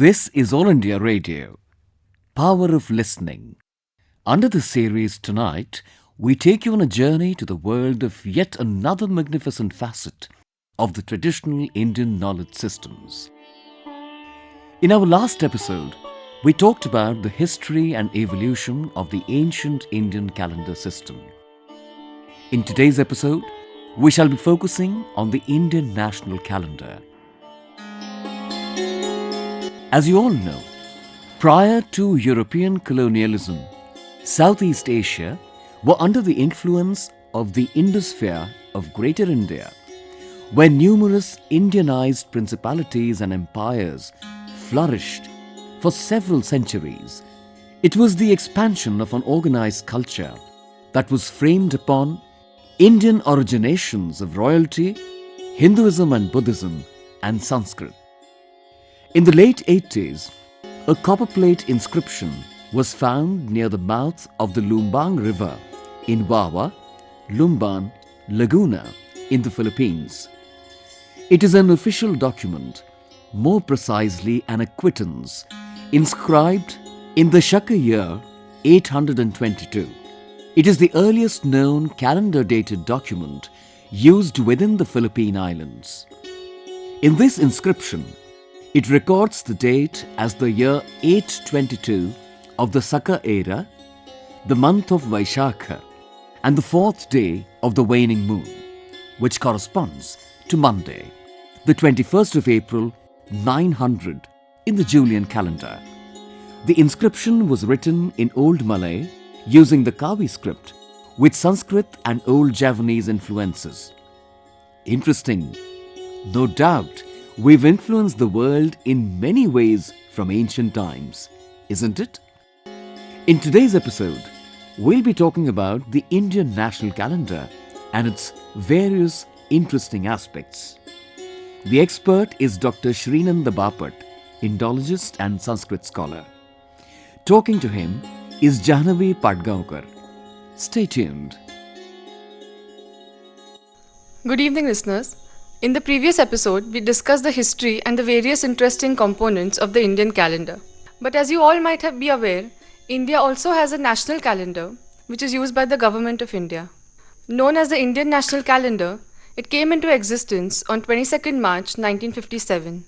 This is All India Radio, Power of Listening. Under this series tonight, we take you on a journey to the world of yet another magnificent facet of the traditional Indian knowledge systems. In our last episode, we talked about the history and evolution of the ancient Indian calendar system. In today's episode, we shall be focusing on the Indian national calendar. As you all know, prior to European colonialism, Southeast Asia were under the influence of the Indosphere of Greater India, where numerous Indianized principalities and empires flourished for several centuries. It was the expansion of an organized culture that was framed upon Indian originations of royalty, Hinduism and Buddhism, and Sanskrit. In the late 80s, a copperplate inscription was found near the mouth of the Lumbang River in Wawa, Lumban, Laguna in the Philippines. It is an official document, more precisely an acquittance, inscribed in the Shaka year 822. It is the earliest known calendar-dated document used within the Philippine Islands. In this inscription, it records the date as the year 822 of the Saka era, the month of Vaishakha, and the fourth day of the waning moon, which corresponds to Monday, the 21st of April, 900 in the Julian calendar. The inscription was written in Old Malay using the Kavi script with Sanskrit and Old Javanese influences. Interesting. No doubt, we've influenced the world in many ways from ancient times, isn't it? In today's episode, we'll be talking about the Indian national calendar and its various interesting aspects. The expert is Dr. Srinanda Bapat, Indologist and Sanskrit scholar. Talking to him is Jahnavi Padgaonkar. Stay tuned. Good evening, listeners. In the previous episode, we discussed the history and the various interesting components of the Indian calendar. But as you all might be aware, India also has a national calendar, which is used by the Government of India. Known as the Indian National Calendar, it came into existence on 22nd March 1957.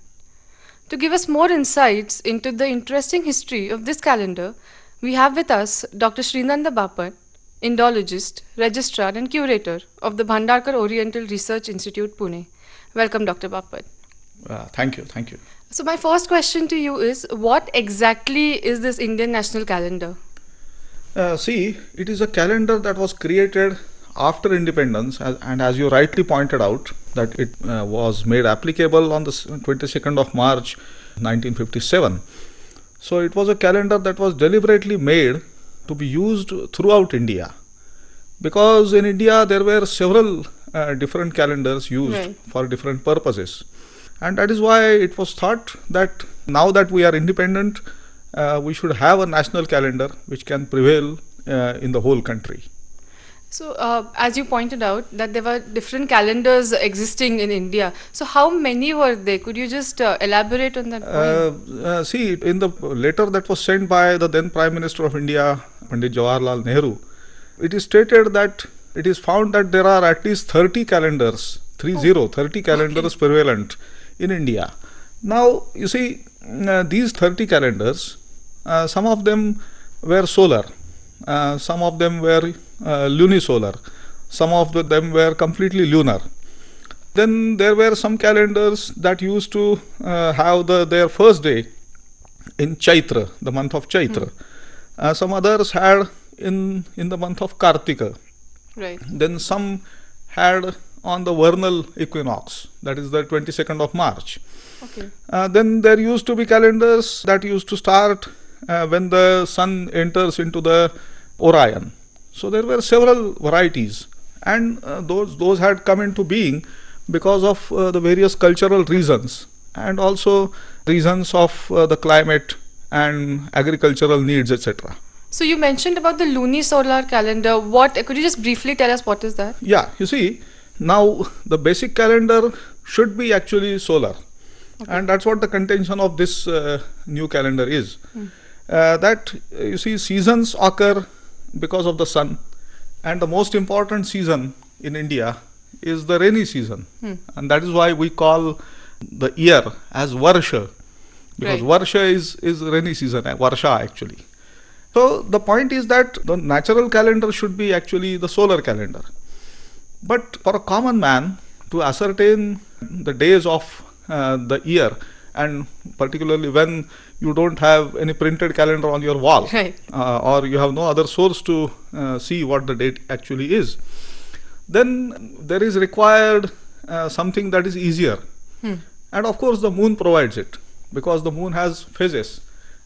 To give us more insights into the interesting history of this calendar, we have with us Dr. Srinanda Bapat, Indologist, Registrar and Curator of the Bhandarkar Oriental Research Institute, Pune. Welcome, Dr. Bapat. Thank you. So my first question to you is, what exactly is this Indian National Calendar? It is a calendar that was created after independence, and as you rightly pointed out, that it was made applicable on the 22nd of March 1957. So it was a calendar that was deliberately made to be used throughout India, because in India there were several different calendars used for different purposes, and that is why it was thought that now that we are independent, we should have a national calendar which can prevail in the whole country. So, as you pointed out that there were different calendars existing in India. So, how many were they? Could you just elaborate on that point? In the letter that was sent by the then Prime Minister of India, Pandit Jawaharlal Nehru, it is stated that it is found that there are at least 30 calendars, 30 calendars prevalent in India. Now, you see, these 30 calendars, some of them were solar, some of them were lunisolar, some of them were completely lunar. Then there were some calendars that used to have their first day in Chaitra, the month of Chaitra. Some others had in the month of Kartika. Right. Then some had on the vernal equinox, that is the 22nd of March. Okay. Then there used to be calendars that used to start when the sun enters into the Orion. So there were several varieties, and those had come into being because of the various cultural reasons and also reasons of the climate and agricultural needs, etc. So you mentioned about the lunisolar calendar. Could you just briefly tell us what is that? Yeah, you see, now the basic calendar should be actually solar. And that's what the contention of this new calendar is. That you see, seasons occur because of the sun, and the most important season in India is the rainy season, and that is why we call the year as Varsha, because Right. Varsha is rainy season, Varsha actually. So the point is that the natural calendar should be actually the solar calendar. But for a common man to ascertain the days of the year, and particularly when you don't have any printed calendar on your wall, Right. or you have no other source to see what the date actually is, then there is required something that is easier. And of course, the moon provides it, because the moon has phases.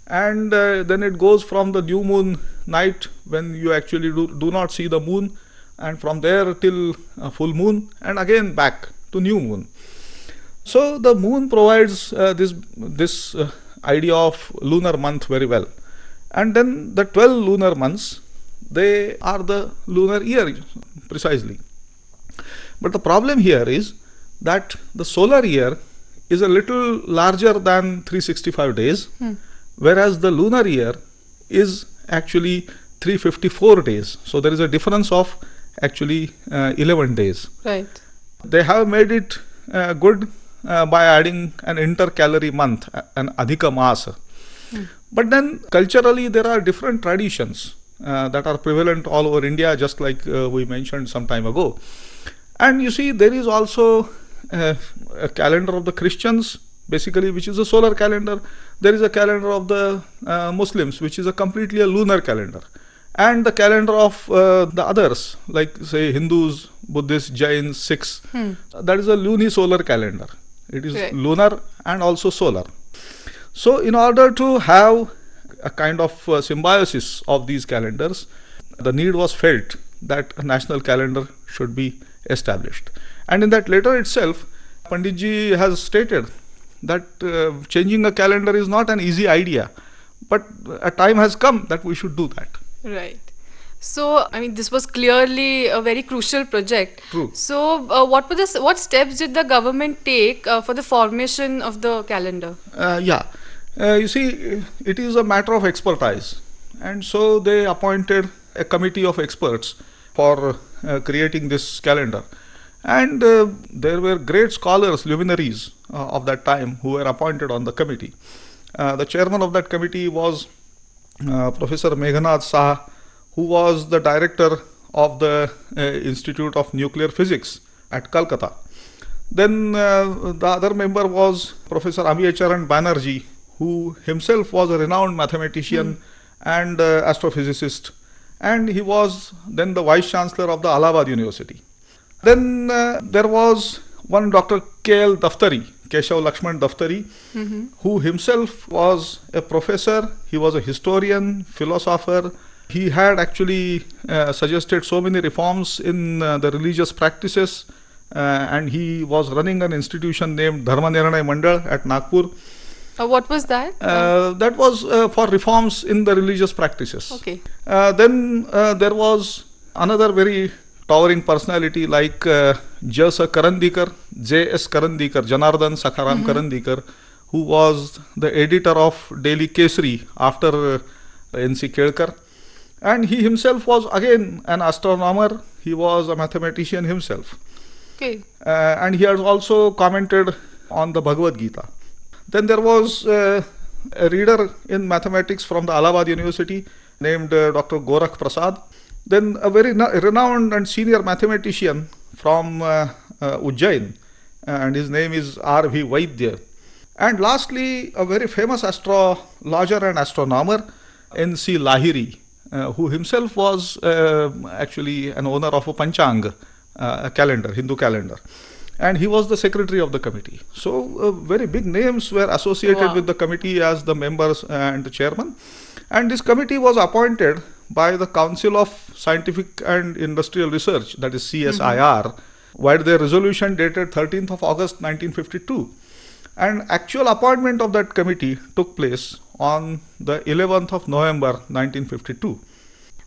And then it goes from the new moon night, when you actually do not see the moon, and from there till full moon, and again back to new moon. So the moon provides this idea of lunar month very well. And then the 12 lunar months, they are the lunar year precisely. But the problem here is that the solar year is a little larger than 365 days, whereas the lunar year is actually 354 days. So there is a difference of actually 11 days. Right. They have made it good by adding an intercalary month, an Adhika Masa. But then culturally there are different traditions that are prevalent all over India, just like we mentioned some time ago. And you see, there is also a calendar of the Christians, basically, which is a solar calendar. There is a calendar of the Muslims, which is a completely a lunar calendar. And the calendar of the others, like say Hindus, Buddhists, Jains, Sikhs, that is a lunisolar calendar. It is Right. lunar and also solar. So in order to have a kind of symbiosis of these calendars, the need was felt that a national calendar should be established. And in that letter itself, Panditji has stated that changing a calendar is not an easy idea, but a time has come that we should do that. Right. So, I mean, this was clearly a very crucial project. True. So, what steps did the government take for the formation of the calendar? You see, it is a matter of expertise, and so they appointed a committee of experts for creating this calendar. And there were great scholars, luminaries of that time who were appointed on the committee. The chairman of that committee was Professor Meghnad Saha, who was the director of the Institute of Nuclear Physics at Calcutta. Then the other member was Professor Amitacharan Banerjee, who himself was a renowned mathematician and astrophysicist, and he was then the vice chancellor of the Allahabad University. Then there was one Dr. K.L. Daftari, Keshav Lakshman Daftari, who himself was a professor, he was a historian, philosopher. He had actually suggested so many reforms in the religious practices, and he was running an institution named Dharma Nirnay Mandal at Nagpur. What was that? That was for reforms in the religious practices. Okay. Then there was another very towering personality like J.S. Karandikar, J.S. Karandikar, Janardhan Sakharam Karandikar, who was the editor of Daily Kesari after N.C. Kelkar. And he himself was again an astronomer, he was a mathematician himself. Okay. And he has also commented on the Bhagavad Gita. Then there was a reader in mathematics from the Allahabad University named Dr. Gorakh Prasad. Then a very renowned and senior mathematician from Ujjain, and his name is R.V. Vaidya. And lastly, a very famous astrologer and astronomer, N.C. Lahiri, who himself was actually an owner of a Panchang, a calendar, Hindu calendar. And he was the secretary of the committee. So very big names were associated with the committee as the members and the chairman. And this committee was appointed by the Council of Scientific and Industrial Research, that is CSIR, while their resolution dated 13th of August 1952. And actual appointment of that committee took place on the 11th of November 1952.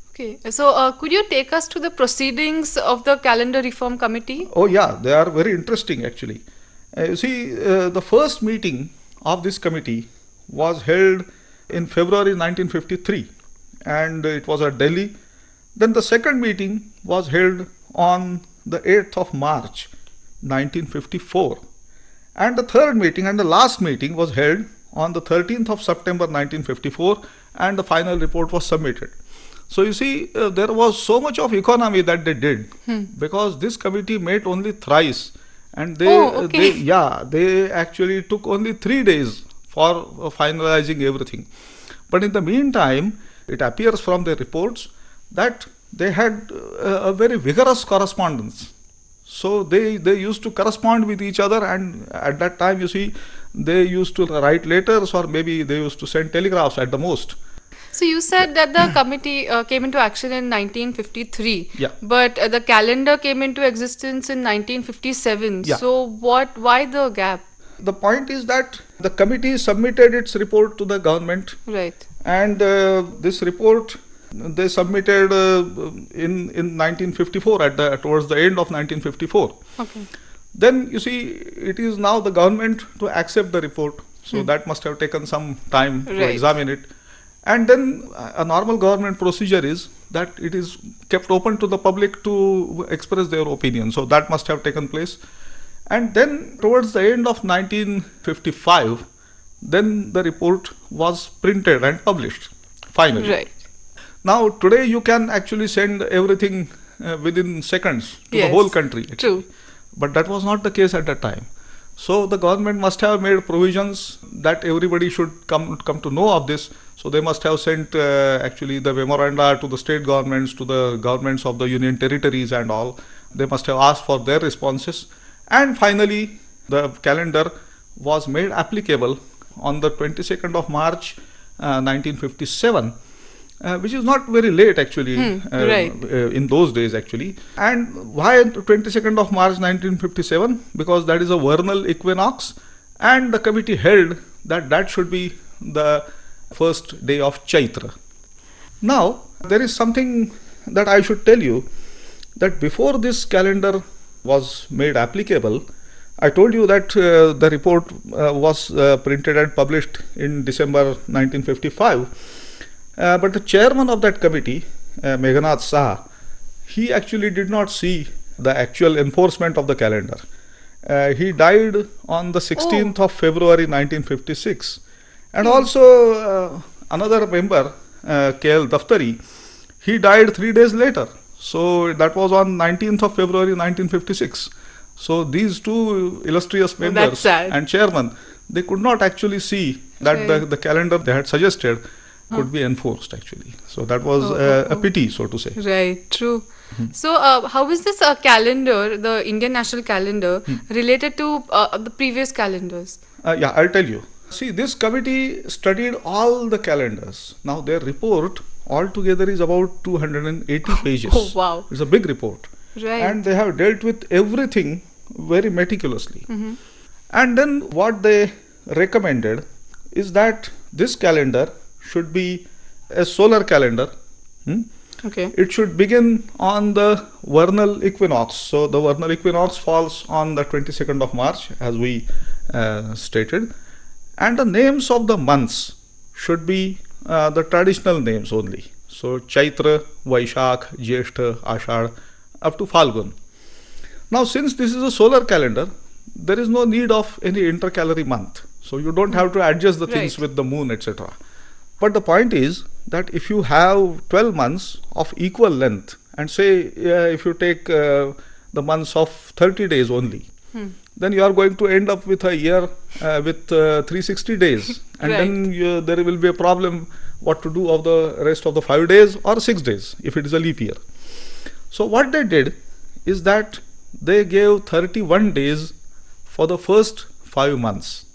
Okay. So, could you take us to the proceedings of the Calendar Reform Committee? Oh yeah, they are very interesting actually. You see, the first meeting of this committee was held in February 1953, and it was at Delhi. Then the second meeting was held on the 8th of March 1954, and the third meeting and the last meeting was held on the 13th of September 1954, and the final report was submitted. So you see, there was so much of economy that they did, because this committee met only thrice, and they actually took only 3 days for finalizing everything. But in the meantime, it appears from the reports that they had a very vigorous correspondence. So they used to correspond with each other, and at that time, you see, they used to write letters, or maybe they used to send telegraphs at the most. So you said that the committee came into action in 1953, Yeah. but the calendar came into existence in 1957. Yeah. So why the gap? The point is that the committee submitted its report to the government, Right. and this report they submitted in 1954, towards the end of 1954. Okay. Then you see, it is now the government to accept the report, so that must have taken some time to Right. examine it. And then a normal government procedure is that it is kept open to the public to express their opinion, so that must have taken place. And then towards the end of 1955, then the report was printed and published finally. Right. Now today you can actually send everything within seconds to the Yes. whole country. True. But that was not the case at that time. So the government must have made provisions that everybody should come to know of this. So they must have sent actually the memoranda to the state governments, to the governments of the union territories and all. They must have asked for their responses. And finally, the calendar was made applicable on the 22nd of March 1957. Which is not very late actually, right. in those days actually. And why 22nd of March 1957? Because that is a vernal equinox, and the committee held that that should be the first day of Chaitra. Now, there is something that I should tell you, that before this calendar was made applicable, I told you that the report was printed and published in December 1955. But the chairman of that committee, Meghnad Saha, he actually did not see the actual enforcement of the calendar. He died on the 16th of February 1956. And also another member, K.L. Daftari, he died 3 days later. So that was on 19th of February 1956. So these two illustrious members and chairman, they could not actually see that the calendar they had suggested could be enforced actually. So that was a pity, so to say. Right, true. So how is this calendar, the Indian national calendar, related to the previous calendars? Yeah, I'll tell you. See, this committee studied all the calendars. Now their report altogether is about 280 pages. Oh, wow. It's a big report. Right. And they have dealt with everything very meticulously. And then what they recommended is that this calendar should be a solar calendar. Okay. It should begin on the vernal equinox. So the vernal equinox falls on the 22nd of March, as we stated. And the names of the months should be the traditional names only. So Chaitra, Vaishakh, Jyeshtha, Ashad, up to Falgun. Now, since this is a solar calendar, there is no need of any intercalary month. So you don't have to adjust the things with the moon, etc. But the point is that if you have 12 months of equal length, and say if you take the months of 30 days only, then you are going to end up with a year with 360 days. And then there will be a problem what to do of the rest of the 5 days or 6 days if it is a leap year. So what they did is that they gave 31 days for the first 5 months.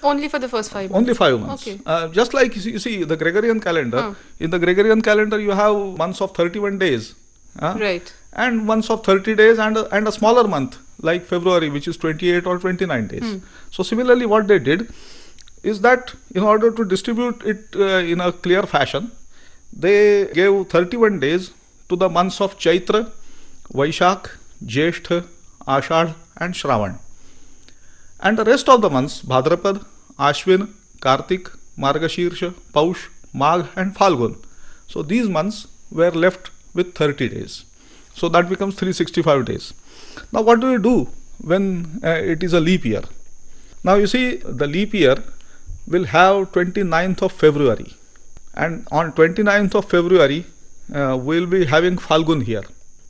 Only for the first 5 months? Only 5 months. Okay. Just like you see the Gregorian calendar. In the Gregorian calendar you have months of 31 days. Right. And months of 30 days and a smaller month like February, which is 28 or 29 days. So similarly what they did is that in order to distribute it in a clear fashion, they gave 31 days to the months of Chaitra, Vaishakh, Jyeshtha, Ashad and Shravan. And the rest of the months, Bhadrapad, Ashwin, Kartik, Margashirsha, Paush, Magh and Falgun. So these months were left with 30 days. So that becomes 365 days. Now what do we do when it is a leap year? Now you see, the leap year will have 29th of February. And on 29th of February, we'll be having Falgun here.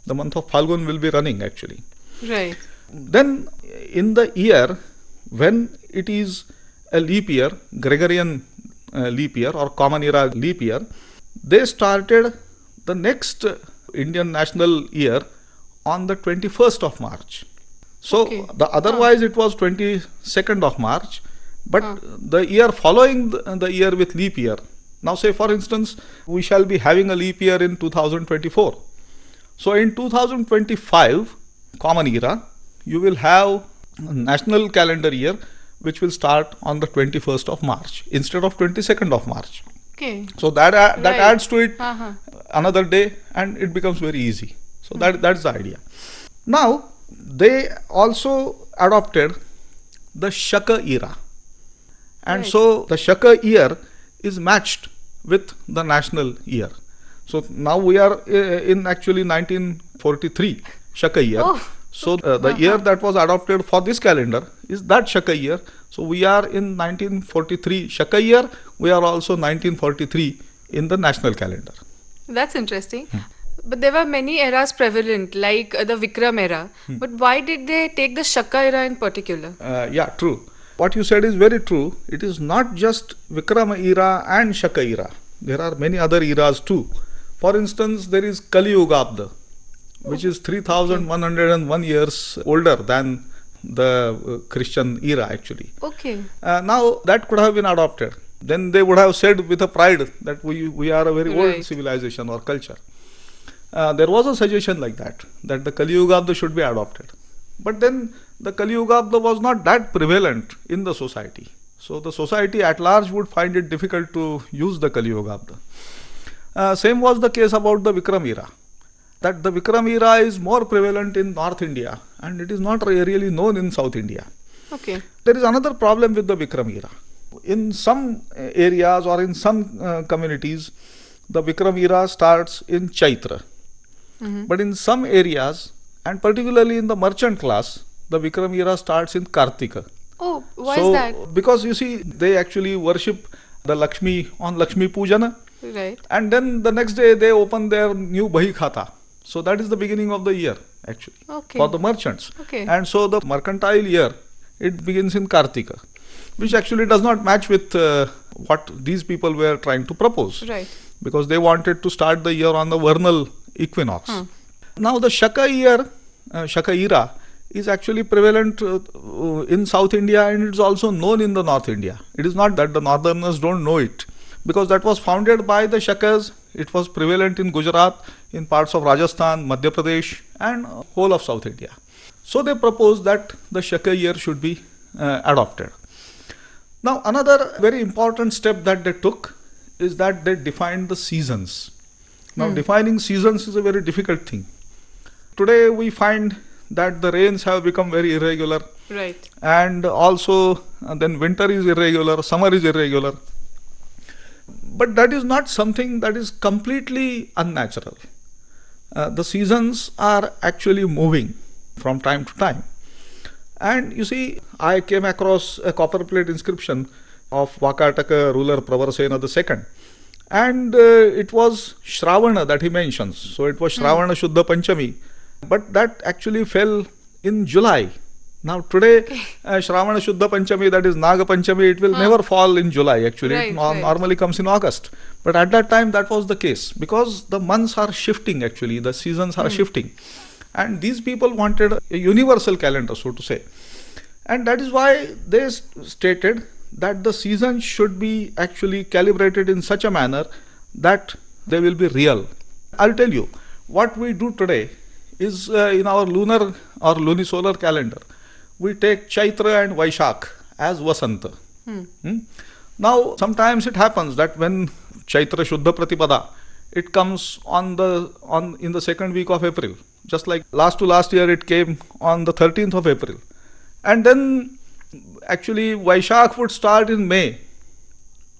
The month of Falgun will be running actually. Right. Then in the year when it is a leap year, Gregorian leap year or common era leap year, they started the next Indian national year on the 21st of March. So Okay. otherwise it was 22nd of March, but the year following the year with leap year. Now say for instance, we shall be having a leap year in 2024. So in 2025 common era, you will have a national calendar year which will start on the 21st of March instead of 22nd of March. Okay. So that Right. adds to it Uh-huh. another day and it becomes very easy. So that's the idea. Now they also adopted the Shaka era. And Right. so the Shaka year is matched with the national year. So now we are in actually 1943 Shaka year. Oh. So the year that was adopted for this calendar is that Shaka year. So we are in 1943 Shaka year. We are also 1943 in the national calendar. That's interesting. But there were many eras prevalent, like the Vikram era. But why did they take the Shaka era in particular? Yeah, true. What you said is very true. It is not just Vikrama era and Shaka era. There are many other eras too. For instance, there is Kali Yugabda, which is 3101 years older than the Christian era actually. Okay. Now that could have been adopted. Then they would have said with a pride that we are a very old Right. civilization or culture. There was a suggestion like that the Kali Yugabda should be adopted. But then the Kali Yugabda was not that prevalent in the society. So the society at large would find it difficult to use the Kali Yugabda. Same was the case about the Vikram era. That the Vikram era is more prevalent in North India and it is not really known in South India. Okay. There is another problem with the Vikram era. In some areas or in some communities, the Vikram era starts in Chaitra. But in some areas, and particularly in the merchant class, the Vikram era starts in Kartika. Oh, why So, is that? because you see, they actually worship the Lakshmi on Lakshmi Pujana, Right. and then the next day they open their new Bahi Khata. So that is the beginning of the year actually Okay. for the merchants. Okay. And so the mercantile year, it begins in Kartika, which actually does not match with what these people were trying to propose. Right. Because they wanted to start the year on the vernal equinox. Now the Shaka year, Shaka era is actually prevalent in South India and it's also known in the North India. It is not that the northerners don't know it, because that was founded by the Shakas. It was prevalent in Gujarat, in parts of Rajasthan, Madhya Pradesh and whole of South India. So they proposed that the Shaka year should be adopted. Now another very important step that they took is that they defined the seasons. Now defining seasons is a very difficult thing. Today we find that the rains have become very irregular, Right. and also then winter is irregular, summer is irregular. But that is not something that is completely unnatural. The seasons are actually moving from time to time. And you see, I came across a copper plate inscription of Vakataka ruler Pravarsena II. And it was Shravana that he mentions. So it was Shravana Shuddha Panchami. But that actually fell in July. Now today, Shravana Shuddha Panchami, that is Naga Panchami, it will never fall in July actually. Right, It right. normally comes in August. But at that time, that was the case because the months are shifting actually, the seasons are shifting. And these people wanted a universal calendar, so to say. And that is why they stated that the seasons should be actually calibrated in such a manner that they will be real. I'll tell you, what we do today is in our lunar or lunisolar calendar, we take Chaitra and Vaishak as Vasanta. Now, sometimes it happens that when Chaitra Shuddha Pratipada, it comes in the second week of April. Just like last year, it came on the 13th of April. And then Actually, Vaishakh would start in May,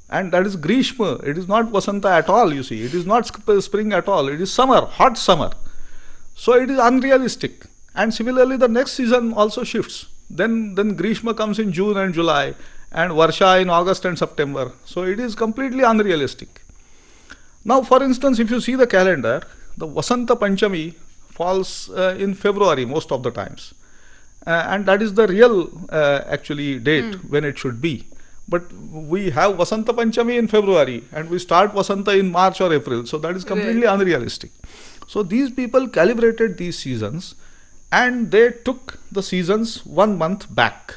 and that is Grishma. It is not Vasanta at all, you see. It is not spring at all. It is summer, hot summer. So it is unrealistic. And similarly, the next season also shifts. Then Grishma comes in June and July, and Varsha in August and September. So it is completely unrealistic. Now, for instance, if you see the calendar, the Vasanta Panchami falls in February most of the times. And that is the real actually date when it should be. But we have Vasanta Panchami in February and we start Vasanta in March or April. So that is completely unrealistic. So these people calibrated these seasons and they took the seasons 1 month back.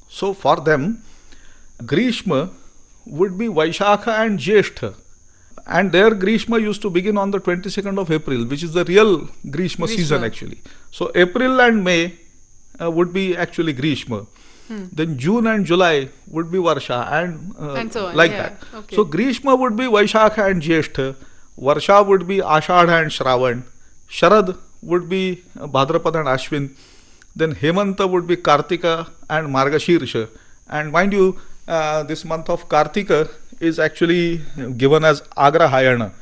So for them, Grishma would be Vaishakha and Jeshtha. And their Grishma used to begin on the 22nd of April, which is the real Grishma season actually. So April and May would be actually Grishma. Then June and July would be Varsha and so on, like yeah. that. Okay. So Grishma would be Vaishakha and Jeshtha. Varsha would be Ashadha and Shravan. Sharad would be Bhadrapad and Ashwin. Then Hemanta would be Kartika and Margashirsha. And mind you, this month of Kartika is actually given as Agrahayana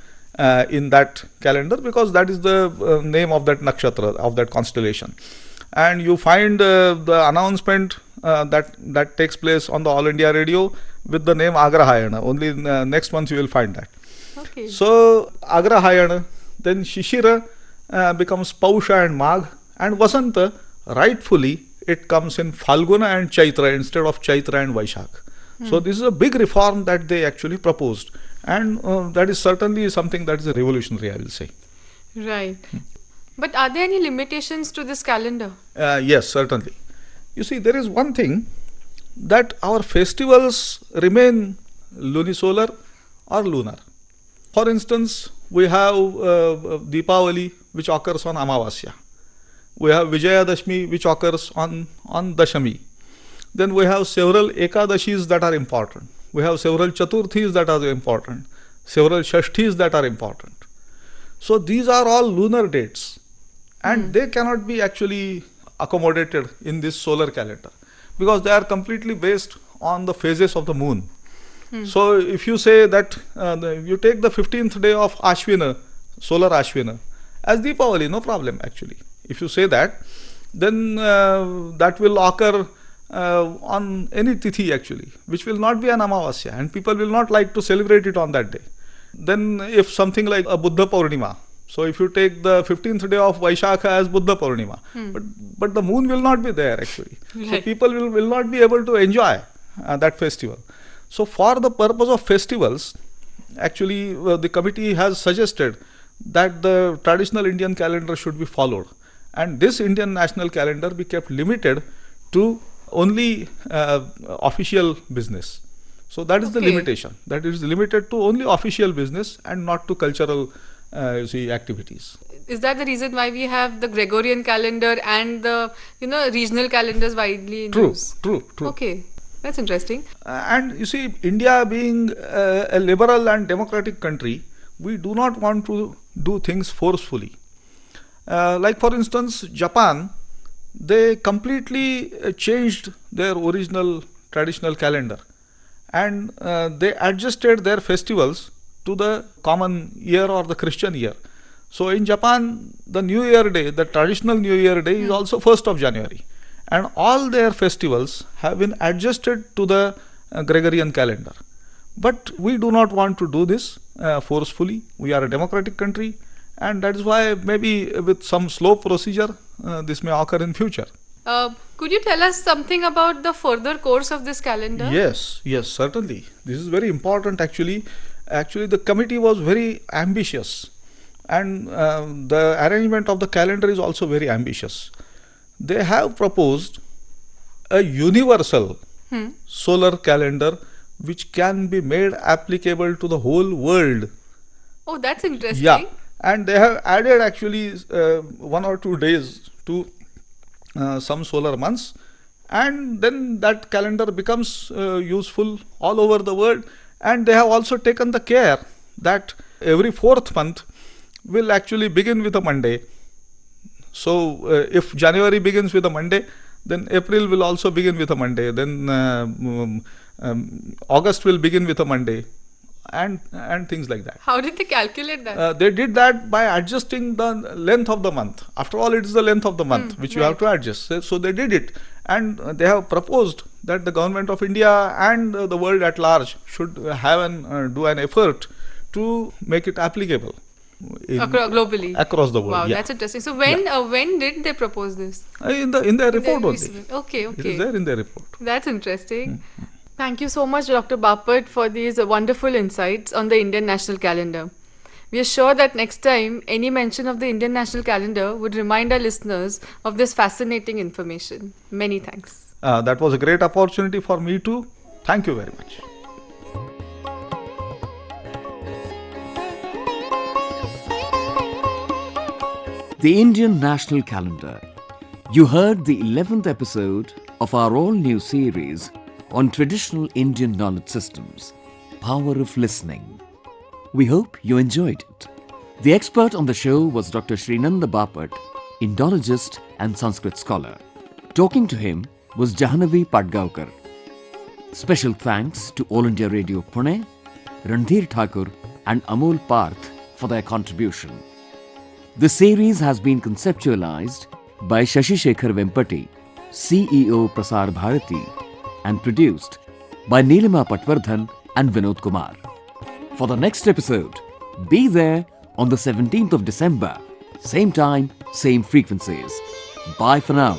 in that calendar because that is the name of that nakshatra, of that constellation. And you find the announcement that takes place on the All India Radio with the name Agrahayana. Only next month you will find that. Okay. So Agrahayana, then Shishira becomes Pausha and Magh, and Vasanta, rightfully, it comes in Phalguna and Chaitra instead of Chaitra and Vaishakh. So this is a big reform that they actually proposed, and that is certainly something that is revolutionary, I will say. Right. But are there any limitations to this calendar? Yes, certainly. You see, there is one thing that our festivals remain lunisolar or lunar. For instance, we have Deepavali, which occurs on Amavasya. We have Vijayadashmi, which occurs on Dashami. Then we have several Ekadashis that are important. We have several Chaturthis that are important. Several Shashthis that are important. So these are all lunar dates. And they cannot be actually accommodated in this solar calendar because they are completely based on the phases of the moon. So if you say that you take the 15th day of Ashwina, solar Ashwina, as Deepavali, no problem actually. If you say that, then that will occur on any tithi actually, which will not be an Amavasya, and people will not like to celebrate it on that day. Then if something like a Buddha Purnima, so if you take the 15th day of Vaishakha as Buddha Purnima, but the moon will not be there actually. So Right. people will not be able to enjoy that festival. So for the purpose of festivals, actually the committee has suggested that the traditional Indian calendar should be followed. And this Indian national calendar be kept limited to only official business. So that is the Okay. limitation. That is limited to only official business and not to cultural activities. Is that the reason why we have the Gregorian calendar and the regional calendars widely in True, use? true, true. Okay, that's interesting. And you see, India being a liberal and democratic country, we do not want to do things forcefully. Like for instance, Japan, they completely changed their original traditional calendar and they adjusted their festivals to the common year or the Christian year. So in Japan, the New Year Day, the traditional New Year Day is also 1st of January. And all their festivals have been adjusted to the Gregorian calendar. But we do not want to do this forcefully. We are a democratic country, and that is why maybe with some slow procedure, this may occur in future. Could you tell us something about the further course of this calendar? Yes, certainly. This is very important actually. Actually, the committee was very ambitious, and the arrangement of the calendar is also very ambitious. They have proposed a universal solar calendar which can be made applicable to the whole world. Oh, that's interesting. Yeah, and they have added actually 1 or 2 days to some solar months, and then that calendar becomes useful all over the world. And they have also taken the care that every 4th month will actually begin with a Monday. So if January begins with a Monday, then April will also begin with a Monday, then August will begin with a Monday, and things like that. How did they calculate that? They did that by adjusting the length of the month. After all, it is the length of the month which you have to adjust. So they did it, and they have proposed that the government of India and the world at large should have do an effort to make it applicable Globally. across the world. Wow, Yeah. that's interesting. So when did they propose this? In their report only. Okay, It is okay. there in their report. That's interesting. Thank you so much, Dr. Bapat, for these wonderful insights on the Indian national calendar. We are sure that next time any mention of the Indian national calendar would remind our listeners of this fascinating information. Many thanks. That was a great opportunity for me too. Thank you very much. The Indian National Calendar. You heard the 11th episode of our all-new series on traditional Indian knowledge systems, Power of Listening. We hope you enjoyed it. The expert on the show was Dr. Srinanda Bapat, Indologist and Sanskrit scholar. Talking to him was Jahanavi Padgaonkar. Special thanks to All India Radio Pune, Randhir Thakur and Amol Parth for their contribution. The series has been conceptualized by Shashi Shekhar Vempati, CEO Prasar Bharati, and produced by Neelima Patwardhan and Vinod Kumar. For the next episode, be there on the 17th of December, same time, same frequencies. Bye for now.